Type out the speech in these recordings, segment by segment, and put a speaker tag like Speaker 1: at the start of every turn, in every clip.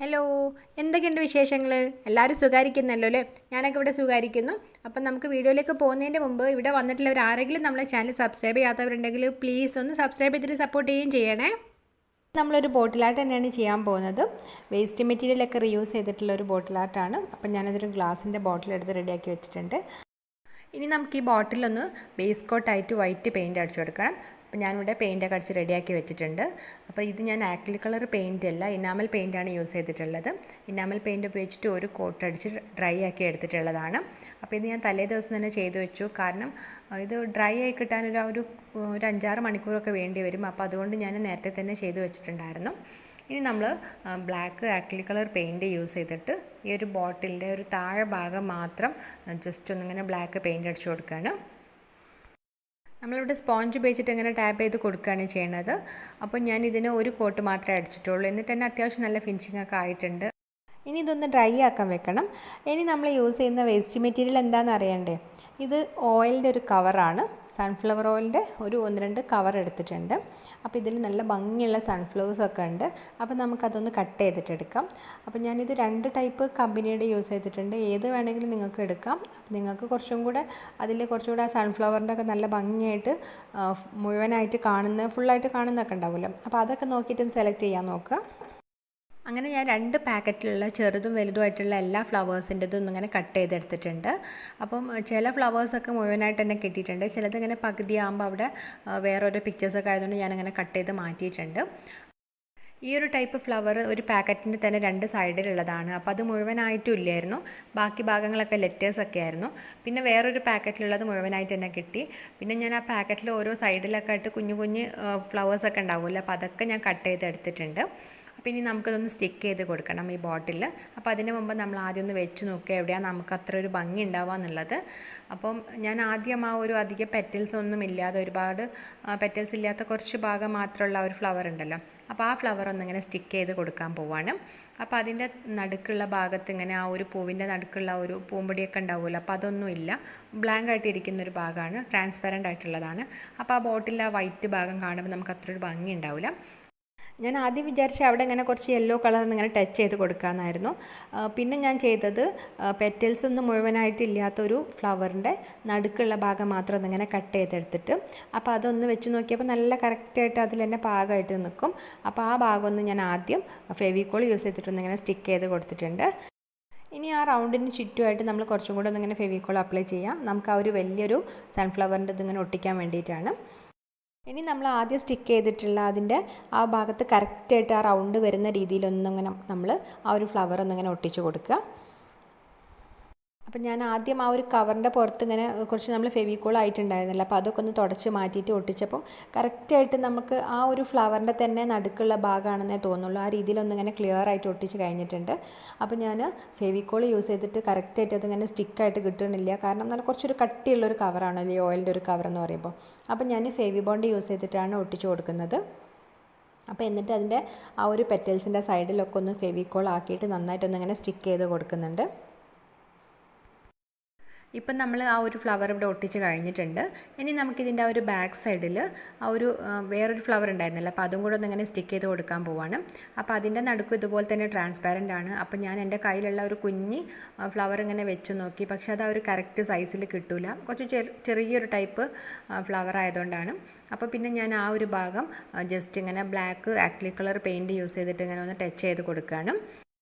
Speaker 1: Hello, എന്തൊക്കെയുണ്ട് വിശേഷങ്ങൾ? എല്ലാവരും സുഖായിരിക്കുന്നല്ലോ അല്ലേ? ഞാനൊക്കെ ഇവിടെ സുഖായിരിക്കുന്നു. അപ്പം നമുക്ക് വീഡിയോയിലേക്ക് പോകുന്നതിൻ്റെ മുമ്പ് ഇവിടെ വന്നിട്ടുള്ളവർ ആരെങ്കിലും നമ്മളെ ചാനൽ സബ്സ്ക്രൈബ് ചെയ്യാത്തവരുണ്ടെങ്കിൽ പ്ലീസ് ഒന്ന് സബ്സ്ക്രൈബ് ചെയ്തിട്ട് സപ്പോർട്ട് ചെയ്യുകയും ചെയ്യണേ. നമ്മളൊരു ബോട്ടിൽ ആർട്ട് തന്നെയാണ് ചെയ്യാൻ പോകുന്നത്. വേസ്റ്റ് മെറ്റീരിയലൊക്കെ റീയൂസ് ചെയ്തിട്ടുള്ള ഒരു ബോട്ടിൽ ആർട്ടാണ്. അപ്പം ഞാനതൊരു ഗ്ലാസിൻ്റെ ബോട്ടിൽ എടുത്ത് റെഡിയാക്കി വെച്ചിട്ടുണ്ട്. ഇനി നമുക്ക് ഈ ബോട്ടിലൊന്ന് ബേസ് കോട്ടായിട്ട് വൈറ്റ് പെയിൻറ്റ് അടിച്ചു കൊടുക്കണം. അപ്പോൾ ഞാനിവിടെ പെയിൻറ്റൊക്കെ അടിച്ച് റെഡിയാക്കി വെച്ചിട്ടുണ്ട്. അപ്പോൾ ഇത് ഞാൻ ആക്രിലിക് കളർ പെയിൻ്റ് അല്ല, ഇനാമൽ പെയിൻ്റാണ് യൂസ് ചെയ്തിട്ടുള്ളത്. ഇനാമൽ പെയിൻറ്റ് ഉപയോഗിച്ചിട്ട് ഒരു കോട്ട് അടിച്ച് ഡ്രൈ ആക്കി എടുത്തിട്ടുള്ളതാണ്. അപ്പോൾ ഇത് ഞാൻ തലേ ദിവസം തന്നെ ചെയ്തു വെച്ചു. കാരണം ഇത് ഡ്രൈ ആയി കിട്ടാൻ ഒരു 5-6 മണിക്കൂറൊക്കെ വേണ്ടി വരും. അപ്പോൾ അതുകൊണ്ട് ഞാൻ നേരത്തെ തന്നെ ചെയ്തു വെച്ചിട്ടുണ്ടായിരുന്നു. ഇനി നമ്മൾ black acrylic colour paint use ചെയ്തിട്ട് ഈ ഒരു ബോട്ടിലിൻ്റെ ഒരു താഴെ ഭാഗം മാത്രം ജസ്റ്റ് ഒന്നിങ്ങനെ ബ്ലാക്ക് പെയിൻറ്റ് അടിച്ചു കൊടുക്കുകയാണ്. നമ്മളിവിടെ സ്പോഞ്ച് ഉപയോഗിച്ചിട്ട് ഇങ്ങനെ ടാപ്പ് ചെയ്ത് കൊടുക്കുകയാണ് ചെയ്യുന്നത്. അപ്പോൾ ഞാൻ ഇതിന് ഒരു കോട്ട് മാത്രമേ അടിച്ചിട്ടുള്ളൂ. എന്നിട്ട് തന്നെ അത്യാവശ്യം നല്ല ഫിനിഷിംഗ് ഒക്കെ ആയിട്ടുണ്ട്. ഇനി ഇതൊന്ന് ഡ്രൈ ആക്കാൻ വെക്കണം. ഇനി നമ്മൾ യൂസ് ചെയ്യുന്ന വേസ്റ്റ് മെറ്റീരിയൽ എന്താണെന്ന് അറിയണ്ടേ? ഇത് ഓയിലിൻ്റെ ഒരു കവറാണ്. സൺഫ്ലവർ ഓയിലിൻ്റെ ഒരു 1-2 കവർ എടുത്തിട്ടുണ്ട്. അപ്പോൾ ഇതിൽ നല്ല ഭംഗിയുള്ള സൺഫ്ലവേഴ്സൊക്കെ ഉണ്ട്. അപ്പോൾ നമുക്കതൊന്ന് കട്ട് ചെയ്തിട്ടെടുക്കാം. അപ്പോൾ ഞാനിത് 2 ടൈപ്പ് കമ്പനിയുടെ യൂസ് ചെയ്തിട്ടുണ്ട്. ഏത് വേണമെങ്കിലും നിങ്ങൾക്ക് എടുക്കാം. അപ്പോൾ നിങ്ങൾക്ക് കുറച്ചും കൂടെ കുറച്ചുകൂടെ ആ സൺഫ്ലവറിൻ്റെ ഒക്കെ നല്ല ഭംഗിയായിട്ട് മുഴുവനായിട്ട് ഫുള്ളായിട്ട് കാണുന്നതൊക്കെ ഉണ്ടാവുമല്ലോ. അപ്പോൾ അതൊക്കെ നോക്കിയിട്ട് സെലക്ട് ചെയ്യാൻ നോക്കുക. അങ്ങനെ ഞാൻ 2 പാക്കറ്റിലുള്ള ചെറുതും വലുതുമായിട്ടുള്ള എല്ലാ ഫ്ലവേഴ്സിൻ്റെതും ഇങ്ങനെ കട്ട് ചെയ്തെടുത്തിട്ടുണ്ട്. അപ്പം ചില ഫ്ലവേഴ്സൊക്കെ മുഴുവനായിട്ട് തന്നെ കിട്ടിയിട്ടുണ്ട്. ചിലതിങ്ങനെ പകുതിയാകുമ്പോൾ അവിടെ വേറൊരു പിക്ചേഴ്സൊക്കെ ആയതുകൊണ്ട് ഞാനങ്ങനെ കട്ട് ചെയ്ത് മാറ്റിയിട്ടുണ്ട്. ഈ ഒരു ടൈപ്പ് ഫ്ലവർ ഒരു പാക്കറ്റിൻ്റെ തന്നെ 2 സൈഡിലുള്ളതാണ്. അപ്പോൾ അത് മുഴുവനായിട്ടും ഇല്ലായിരുന്നു. ബാക്കി ഭാഗങ്ങളൊക്കെ ലെറ്റേഴ്സൊക്കെ ആയിരുന്നു. പിന്നെ വേറൊരു പാക്കറ്റിലുള്ളത് മുഴുവനായിട്ട് തന്നെ കിട്ടി. പിന്നെ ഞാൻ ആ പാക്കറ്റിൽ ഓരോ സൈഡിലൊക്കെ ആയിട്ട് കുഞ്ഞു ഫ്ലവേഴ്സൊക്കെ ഉണ്ടാവുമല്ലോ. അപ്പോൾ അതൊക്കെ ഞാൻ കട്ട് ചെയ്തെടുത്തിട്ടുണ്ട്. അപ്പോൾ ഇനി നമുക്കതൊന്ന് സ്റ്റിക്ക് ചെയ്ത് കൊടുക്കണം ഈ ബോട്ടിൽ. അപ്പോൾ അതിന് മുമ്പ് നമ്മൾ ആദ്യം ഒന്ന് വെച്ച് നോക്കുക എവിടെയാണ് നമുക്ക് അത്ര ഒരു ഭംഗി ഉണ്ടാവുക എന്നുള്ളത്. അപ്പം ഞാൻ ആദ്യം ആ ഒരു അധികം പെറ്റൽസ് ഒന്നും ഇല്ലാതെ ഒരുപാട് പെറ്റൽസ് ഇല്ലാത്ത കുറച്ച് ഭാഗം മാത്രമുള്ള ഒരു ഫ്ലവർ ഉണ്ടല്ലോ, അപ്പോൾ ആ ഫ്ലവർ ഒന്നിങ്ങനെ സ്റ്റിക്ക് ചെയ്ത് കൊടുക്കാൻ പോവാണ്. അപ്പോൾ അതിൻ്റെ നടുക്കുള്ള ഭാഗത്ത് ഇങ്ങനെ ആ ഒരു പൂവിൻ്റെ നടുക്കുള്ള ഒരു പൂമ്പൊടിയൊക്കെ ഉണ്ടാവുമല്ലോ, അപ്പോൾ അതൊന്നും ഇല്ല. ബ്ലാങ്ക് ആയിട്ട് ഇരിക്കുന്ന ഒരു ഭാഗമാണ്, ട്രാൻസ്പെറൻ്റ് ആയിട്ടുള്ളതാണ്. അപ്പോൾ ആ ബോട്ടിൽ ആ വൈറ്റ് ഭാഗം കാണുമ്പോൾ നമുക്ക് അത്ര ഒരു ഭംഗി ഉണ്ടാവില്ല. ഞാൻ ആദ്യം വിചാരിച്ച അവിടെ ഇങ്ങനെ കുറച്ച് യെല്ലോ കളർ ഇങ്ങനെ ടച്ച് ചെയ്ത് കൊടുക്കാമെന്നായിരുന്നു. പിന്നെ ഞാൻ ചെയ്തത് പെറ്റൽസ് ഒന്നും മുഴുവനായിട്ടില്ലാത്തൊരു ഫ്ലവറിൻ്റെ നടുക്കുള്ള ഭാഗം മാത്രം ഒന്നിങ്ങനെ കട്ട് ചെയ്തെടുത്തിട്ട് അപ്പോൾ അതൊന്ന് വെച്ച് നോക്കിയപ്പോൾ നല്ല കറക്റ്റായിട്ട് അതിൽ തന്നെ പാകമായിട്ട് നിൽക്കും. അപ്പോൾ ആ ഭാഗം ഒന്ന് ഞാൻ ആദ്യം ഫെവിക്കോൾ യൂസ് ചെയ്തിട്ടൊന്നിങ്ങനെ സ്റ്റിക്ക് ചെയ്ത് കൊടുത്തിട്ടുണ്ട്. ഇനി ആ റൗണ്ടിന് ചുറ്റുമായിട്ട് നമ്മൾ കുറച്ചും കൂടെ ഒന്നിങ്ങനെ ഫെവിക്കോൾ അപ്ലൈ ചെയ്യാം. നമുക്ക് ആ ഒരു വലിയൊരു സൺഫ്ലവറിൻ്റെ ഇതിങ്ങനെ ഒട്ടിക്കാൻ വേണ്ടിയിട്ടാണ്. ഇനി നമ്മൾ ആദ്യം സ്റ്റിക്ക് ചെയ്തിട്ടുള്ള അതിൻ്റെ ആ ഭാഗത്ത് കറക്റ്റായിട്ട് ആ റൗണ്ട് വരുന്ന രീതിയിലൊന്നിങ്ങനെ നമ്മൾ ആ ഒരു ഫ്ലവർ ഒന്നിങ്ങനെ ഒട്ടിച്ച് കൊടുക്കുക. അപ്പം ഞാൻ ആദ്യം ആ ഒരു കവറിൻ്റെ പുറത്ത് ഇങ്ങനെ കുറച്ച് നമ്മൾ ഫെവിക്കോൾ ആയിട്ടുണ്ടായിരുന്നില്ല, അപ്പോൾ അതൊക്കെ ഒന്ന് തുടച്ച് മാറ്റിയിട്ട് ഒട്ടിച്ചപ്പം കറക്റ്റായിട്ട് നമുക്ക് ആ ഒരു ഫ്ലവറിൻ്റെ തന്നെ നടുക്കുള്ള ഭാഗമാണെന്നേ തോന്നുള്ളൂ. ആ രീതിയിലൊന്നിങ്ങനെ ക്ലിയർ ആയിട്ട് ഒട്ടിച്ച് കഴിഞ്ഞിട്ടുണ്ട്. അപ്പോൾ ഞാൻ ഫെവിക്കോൾ യൂസ് ചെയ്തിട്ട് കറക്റ്റായിട്ട് അതിങ്ങനെ സ്റ്റിക്കായിട്ട് കിട്ടുന്നില്ല. കാരണം നല്ല കുറച്ചൊരു കട്ടിയുള്ളൊരു കവറാണല്ലോ ഈ ഓയിലിൻ്റെ ഒരു കവർ എന്ന് പറയുമ്പോൾ. അപ്പോൾ ഞാൻ ഫെവി ബോണ്ട് യൂസ് ചെയ്തിട്ടാണ് ഒട്ടിച്ച് കൊടുക്കുന്നത്. അപ്പോൾ എന്നിട്ട് അതിൻ്റെ ആ ഒരു പെറ്റൽസിൻ്റെ സൈഡിലൊക്കെ ഒന്ന് ഫെവിക്കോൾ ആക്കിയിട്ട് നന്നായിട്ടൊന്നിങ്ങനെ സ്റ്റിക്ക് ചെയ്ത് കൊടുക്കുന്നുണ്ട്. ഇപ്പം നമ്മൾ ആ ഒരു ഫ്ലവർ ഇവിടെ ഒട്ടിച്ച് കഴിഞ്ഞിട്ടുണ്ട്. ഇനി നമുക്കിതിൻ്റെ ആ ഒരു ബാക്ക് സൈഡിൽ ആ ഒരു വേറൊരു ഫ്ലവർ ഉണ്ടായിരുന്നല്ലോ, അപ്പോൾ അതും കൂടെ ഒന്നിങ്ങനെ സ്റ്റിക്ക് ചെയ്ത് കൊടുക്കാൻ പോവാണ്. അപ്പോൾ അതിൻ്റെ നടുക്ക് ഇതുപോലെ തന്നെ ട്രാൻസ്പാരൻ്റ് ആണ്. അപ്പോൾ ഞാൻ എൻ്റെ കയ്യിലുള്ള ഒരു കുഞ്ഞി ഫ്ലവർ ഇങ്ങനെ വെച്ച് നോക്കി, പക്ഷേ അത് ആ ഒരു കറക്റ്റ് സൈസിൽ കിട്ടില്ല. കുറച്ച് ചെറിയൊരു ടൈപ്പ് ഫ്ലവർ ആയതുകൊണ്ടാണ്. അപ്പോൾ പിന്നെ ഞാൻ ആ ഒരു ഭാഗം ജസ്റ്റ് ഇങ്ങനെ black acrylic colour paint use ചെയ്തിട്ട് ഇങ്ങനെ ഒന്ന് ടച്ച് ചെയ്ത് കൊടുക്കുകയാണ്.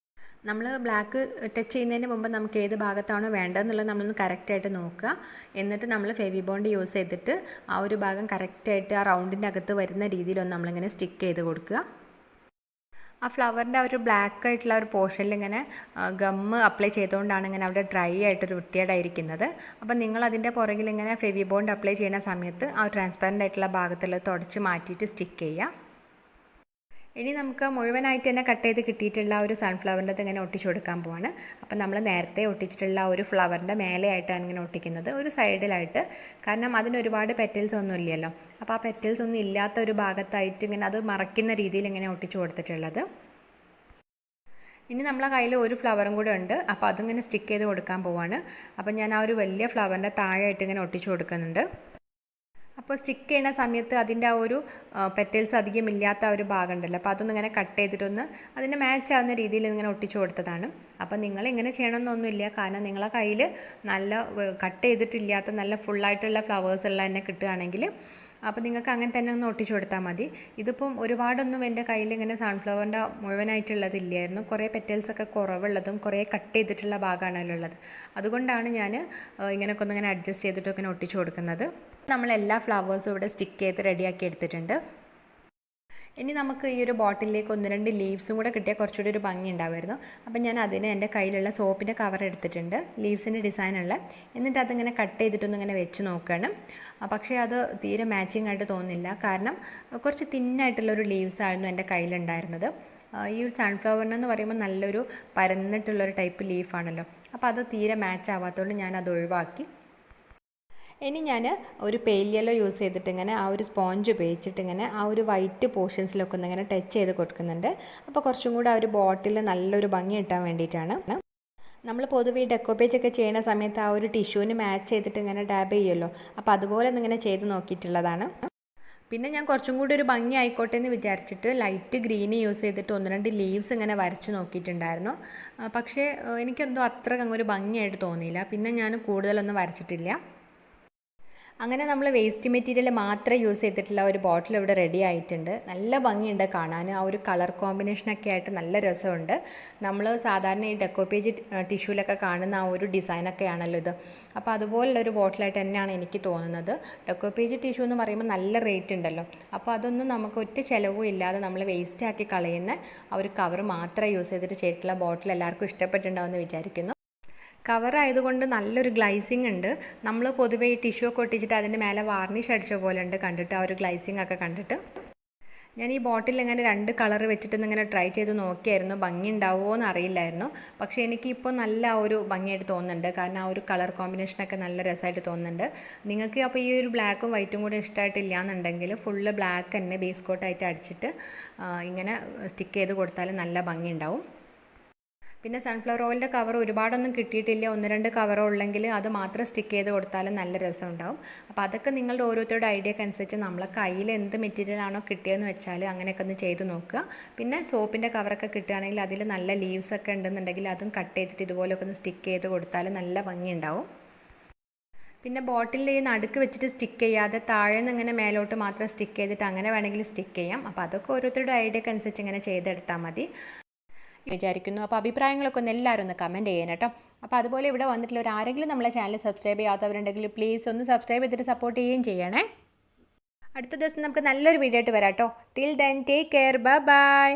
Speaker 1: നമ്മൾ ബ്ലാക്ക് ടച്ച് ചെയ്യുന്നതിന് മുമ്പ് നമുക്ക് ഏത് ഭാഗത്താണോ വേണ്ടതെന്നുള്ളത് നമ്മളൊന്ന് കറക്റ്റായിട്ട് നോക്കുക. എന്നിട്ട് നമ്മൾ ഫെവി ബോണ്ട് യൂസ് ചെയ്തിട്ട് ആ ഒരു ഭാഗം കറക്റ്റായിട്ട് ആ റൗണ്ടിൻ്റെ അകത്ത് വരുന്ന രീതിയിലൊന്ന് നമ്മളിങ്ങനെ സ്റ്റിക്ക് ചെയ്ത് കൊടുക്കുക. ആ ഫ്ലവറിൻ്റെ ആ ഒരു ബ്ലാക്ക് ആയിട്ടുള്ള ഒരു പോർഷനിൽ ഇങ്ങനെ ഗമ്മ് അപ്ലൈ ചെയ്തുകൊണ്ടാണ് ഇങ്ങനെ അവിടെ ഡ്രൈ ആയിട്ടൊരു വൃത്തികേടായിരിക്കുന്നത്. അപ്പോൾ നിങ്ങൾ അതിൻ്റെ പുറകിൽ ഇങ്ങനെ ഫെവി ബോണ്ട് അപ്ലൈ ചെയ്യുന്ന സമയത്ത് ആ ട്രാൻസ്പെറൻ്റ് ആയിട്ടുള്ള ഭാഗത്തുള്ള തുടച്ച് മാറ്റിയിട്ട് സ്റ്റിക്ക് ചെയ്യുക. ഇനി നമുക്ക് മുഴുവനായിട്ട് തന്നെ കട്ട് ചെയ്ത് കിട്ടിയിട്ടുള്ള ഒരു സൺഫ്ലവറിൻ്റെ ഇങ്ങനെ ഒട്ടിച്ചു കൊടുക്കാൻ പോവാണ്. അപ്പം നമ്മൾ നേരത്തെ ഒട്ടിച്ചിട്ടുള്ള ഒരു ഫ്ലവറിൻ്റെ മേലെയായിട്ടാണ് ഇങ്ങനെ ഒട്ടിക്കുന്നത്, ഒരു സൈഡിലായിട്ട്. കാരണം അതിന് ഒരുപാട് പെറ്റൽസ് ഒന്നും ഇല്ലല്ലോ, അപ്പോൾ ആ പെറ്റൽസ് ഒന്നും ഇല്ലാത്ത ഒരു ഭാഗത്തായിട്ട് ഇങ്ങനെ അത് മറയ്ക്കുന്ന രീതിയിൽ ഇങ്ങനെ ഒട്ടിച്ചു കൊടുത്തിട്ടുള്ളത്. ഇനി നമ്മളെ കയ്യിൽ ഒരു ഫ്ലവറും കൂടെ ഉണ്ട്, അപ്പോൾ അതിങ്ങനെ സ്റ്റിക്ക് ചെയ്ത് കൊടുക്കാൻ പോവാണ്. അപ്പം ഞാൻ ആ ഒരു വലിയ ഫ്ലവറിൻ്റെ താഴെയായിട്ട് ഇങ്ങനെ ഒട്ടിച്ചു കൊടുക്കുന്നുണ്ട്. അപ്പോൾ സ്റ്റിക്ക് ചെയ്യുന്ന സമയത്ത് അതിൻ്റെ ആ ഒരു പെറ്റൽസ് അധികം ഇല്ലാത്ത ഒരു ഭാഗം ഉണ്ടല്ലോ, അപ്പോൾ അതൊന്നും ഇങ്ങനെ കട്ട് ചെയ്തിട്ടൊന്ന് അതിന് മാച്ച് ആവുന്ന രീതിയിൽ ഇങ്ങനെ ഒട്ടിച്ചു കൊടുത്തതാണ്. അപ്പോൾ നിങ്ങൾ ഇങ്ങനെ ചെയ്യണമെന്നൊന്നുമില്ല, കാരണം നിങ്ങളെ കയ്യിൽ നല്ല കട്ട് ചെയ്തിട്ടില്ലാത്ത നല്ല ഫുള്ളായിട്ടുള്ള ഫ്ലവേഴ്സ് ഉള്ള തന്നെ കിട്ടുകയാണെങ്കിൽ അപ്പോൾ നിങ്ങൾക്ക് അങ്ങനെ തന്നെ ഒന്ന് ഒട്ടിച്ചു കൊടുത്താൽ മതി. ഇതിപ്പം ഒരുപാടൊന്നും എൻ്റെ കയ്യിൽ ഇങ്ങനെ സൺഫ്ലവറിൻ്റെ മുഴുവനായിട്ടുള്ളതില്ലായിരുന്നു. കുറേ പെറ്റൽസൊക്കെ കുറവുള്ളതും കുറേ കട്ട് ചെയ്തിട്ടുള്ള ഭാഗമാണല്ലോ ഉള്ളത്. അതുകൊണ്ടാണ് ഞാൻ ഇങ്ങനെയൊക്കെ ഒന്നിങ്ങനെ അഡ്ജസ്റ്റ് ചെയ്തിട്ടൊക്കെ ഇങ്ങനെ ഒട്ടിച്ചു കൊടുക്കുന്നത്. നമ്മളെല്ലാ ഫ്ലവേഴ്സും ഇവിടെ സ്റ്റിക്ക് ചെയ്ത് റെഡിയാക്കി എടുത്തിട്ടുണ്ട്. ഇനി നമുക്ക് ഈ ഒരു ബോട്ടിലേക്ക് 1-2 ലീവ്സും കൂടെ കിട്ടിയാൽ കുറച്ചുകൂടി ഒരു ഭംഗി ഉണ്ടാവുമായിരുന്നു. അപ്പം ഞാൻ അതിന് എൻ്റെ കയ്യിലുള്ള സോപ്പിൻ്റെ കവർ എടുത്തിട്ടുണ്ട്, ലീവ്സിൻ്റെ ഡിസൈനുള്ള. എന്നിട്ട് അതിങ്ങനെ കട്ട് ചെയ്തിട്ടൊന്നും ഇങ്ങനെ വെച്ച് നോക്കണം. പക്ഷേ അത് തീരെ മാച്ചിങ് ആയിട്ട് തോന്നുന്നില്ല, കാരണം കുറച്ച് തിന്നായിട്ടുള്ളൊരു ലീവ്സായിരുന്നു എൻ്റെ കയ്യിലുണ്ടായിരുന്നത്. ഈ ഒരു സൺഫ്ലവറിനെന്ന് പറയുമ്പോൾ നല്ലൊരു പരന്നിട്ടുള്ളൊരു ടൈപ്പ് ലീഫാണല്ലോ, അപ്പോൾ അത് തീരെ മാച്ച് ആവാത്തതുകൊണ്ട് ഞാനത് ഒഴിവാക്കി. ഇനി ഞാൻ ഒരു പെയിൽ യെല്ലോ യൂസ് ചെയ്തിട്ട് ഇങ്ങനെ ആ ഒരു സ്പോഞ്ച് ഉപയോഗിച്ചിട്ട് ഇങ്ങനെ ആ ഒരു വൈറ്റ് പോർഷൻസിലൊക്കെ ഒന്ന് ഇങ്ങനെ ടച്ച് ചെയ്ത് കൊടുക്കുന്നുണ്ട്. അപ്പോൾ കുറച്ചും കൂടെ ആ ഒരു ബോട്ടിൽ നല്ലൊരു ഭംഗി കിട്ടാൻ വേണ്ടിയിട്ടാണ്. നമ്മൾ പൊതുവെ ഈ ഡെക്കോപ്പേജ് ഒക്കെ ചെയ്യുന്ന സമയത്ത് ആ ഒരു ടിഷ്യൂവിന് മാച്ച് ചെയ്തിട്ട് ഇങ്ങനെ ഡാബ് ചെയ്യുമല്ലോ, അപ്പോൾ അതുപോലെ ഒന്നിങ്ങനെ ചെയ്ത് നോക്കിയിട്ടുള്ളതാണ്. പിന്നെ ഞാൻ കുറച്ചും കൂടി ഒരു ഭംഗി ആയിക്കോട്ടെ എന്ന് വിചാരിച്ചിട്ട് ലൈറ്റ് ഗ്രീന് യൂസ് ചെയ്തിട്ട് 1-2 ലീവ്സ് ഇങ്ങനെ വരച്ച് നോക്കിയിട്ടുണ്ടായിരുന്നു. പക്ഷേ എനിക്കെന്തോ അത്ര ഒരു ഭംഗിയായിട്ട് തോന്നിയില്ല. പിന്നെ ഞാൻ കൂടുതലൊന്നും വരച്ചിട്ടില്ല. അങ്ങനെ നമ്മൾ വേസ്റ്റ് മെറ്റീരിയൽ മാത്രം യൂസ് ചെയ്തിട്ടുള്ള ഒരു ബോട്ടിൽ ഇവിടെ റെഡി ആയിട്ടുണ്ട്. നല്ല ഭംഗിയുണ്ട് കാണാൻ, ആ ഒരു കളർ കോമ്പിനേഷനൊക്കെ ആയിട്ട് നല്ല രസമുണ്ട്. നമ്മൾ സാധാരണ ഈ ഡെക്കോപ്പേജ് ടിഷ്യൂലൊക്കെ കാണുന്ന ആ ഒരു ഡിസൈനൊക്കെയാണല്ലോ ഇത്. അപ്പോൾ അതുപോലുള്ളൊരു ബോട്ടിലായിട്ട് തന്നെയാണ് എനിക്ക് തോന്നുന്നത്. ഡെക്കോപ്പേജ് ടിഷ്യൂ എന്ന് പറയുമ്പോൾ നല്ല റേറ്റ് ഉണ്ടല്ലോ, അപ്പോൾ അതൊന്നും നമുക്ക് ഒറ്റ ചിലവും ഇല്ലാതെ നമ്മൾ വേസ്റ്റ് ആക്കി കളയുന്ന ആ ഒരു കവർ മാത്രം യൂസ് ചെയ്തിട്ട് ചെയ്തിട്ടുള്ള ബോട്ടിൽ എല്ലാവർക്കും ഇഷ്ടപ്പെട്ടിട്ടുണ്ടാവുമെന്ന് വിചാരിക്കുന്നു. കവറായതുകൊണ്ട് നല്ലൊരു ഗ്ലൈസിങ് ഉണ്ട്. നമ്മൾ പൊതുവേ ഈ ടിഷ്യൂ ഒക്കെ ഒട്ടിച്ചിട്ട് അതിൻ്റെ മേലെ വാർണിഷ് അടിച്ച പോലെ ഉണ്ട് കണ്ടിട്ട്, ആ ഒരു ഗ്ലൈസിങ് ഒക്കെ കണ്ടിട്ട്. ഞാൻ ഈ ബോട്ടിൽ ഇങ്ങനെ 2 കളർ വെച്ചിട്ട് ഇങ്ങനെ ട്രൈ ചെയ്ത് നോക്കിയായിരുന്നു, ഭംഗി ഉണ്ടാവുമോ എന്ന് അറിയില്ലായിരുന്നു. പക്ഷേ എനിക്കിപ്പോൾ നല്ല ഒരു ഭംഗിയായിട്ട് തോന്നുന്നുണ്ട്, കാരണം ആ ഒരു കളർ കോമ്പിനേഷനൊക്കെ നല്ല രസമായിട്ട് തോന്നുന്നുണ്ട്. നിങ്ങൾക്ക് അപ്പോൾ ഈ ഒരു ബ്ലാക്കും വൈറ്റും കൂടെ ഇഷ്ടമായിട്ടില്ല എന്നുണ്ടെങ്കിൽ ഫുള്ള് ബ്ലാക്ക് തന്നെ ബേസ് കോട്ടായിട്ട് അടിച്ചിട്ട് ഇങ്ങനെ സ്റ്റിക്ക് ചെയ്ത് കൊടുത്താൽ നല്ല ഭംഗി ഉണ്ടാവും. പിന്നെ സൺഫ്ലവർ ഓയിലിൻ്റെ കവർ ഒരുപാടൊന്നും കിട്ടിയിട്ടില്ല, 1-2 കവറോ ഉള്ളെങ്കിൽ അത് മാത്രം സ്റ്റിക്ക് ചെയ്ത് കൊടുത്താലും നല്ല രസമുണ്ടാവും. അപ്പോൾ അതൊക്കെ നിങ്ങളുടെ ഓരോരുത്തരുടെ ഐഡിയക്ക് അനുസരിച്ച് നമ്മളെ കയ്യിൽ എന്ത് മെറ്റീരിയൽ ആണോ കിട്ടിയതെന്ന് വെച്ചാൽ അങ്ങനെയൊക്കെ ഒന്ന് ചെയ്ത് നോക്കുക. പിന്നെ സോപ്പിൻ്റെ കവറൊക്കെ കിട്ടുകയാണെങ്കിൽ അതിൽ നല്ല ലീവ്സ് ഒക്കെ ഉണ്ടെന്നുണ്ടെങ്കിൽ അതും കട്ട് ചെയ്തിട്ട് ഇതുപോലെയൊക്കെ ഒന്ന് സ്റ്റിക്ക് ചെയ്ത് കൊടുത്താൽ നല്ല ഭംഗിയുണ്ടാവും. പിന്നെ ബോട്ടിലിൽ ഈ നടുക്ക് വെച്ചിട്ട് സ്റ്റിക്ക് ചെയ്യാതെ താഴെ നിന്ന് ഇങ്ങനെ മേലോട്ട് മാത്രം സ്റ്റിക്ക് ചെയ്തിട്ട് അങ്ങനെ വേണമെങ്കിൽ സ്റ്റിക്ക് ചെയ്യാം. അപ്പോൾ അതൊക്കെ ഓരോരുത്തരുടെ ഐഡിയക്ക് അനുസരിച്ച് ഇങ്ങനെ ചെയ്തെടുത്താൽ മതി വിചാരിക്കുന്നു. അപ്പോൾ അഭിപ്രായങ്ങളൊക്കെ ഒന്ന് എല്ലാവരും ഒന്ന് കമൻറ്റ് ചെയ്യണം കേട്ടോ. അപ്പോൾ അതുപോലെ ഇവിടെ വന്നിട്ടുള്ള ആരെങ്കിലും നമ്മളെ ചാനൽ സബ്സ്ക്രൈബ് ചെയ്യാത്തവരുണ്ടെങ്കിൽ പ്ലീസ് ഒന്ന് സബ്സ്ക്രൈബ് ചെയ്തിട്ട് സപ്പോർട്ട് ചെയ്യുകയും ചെയ്യണേ. അടുത്ത ദിവസം നമുക്ക് നല്ലൊരു വീഡിയോ ആയിട്ട് വരാം കേട്ടോ. Till then take care, bye bye.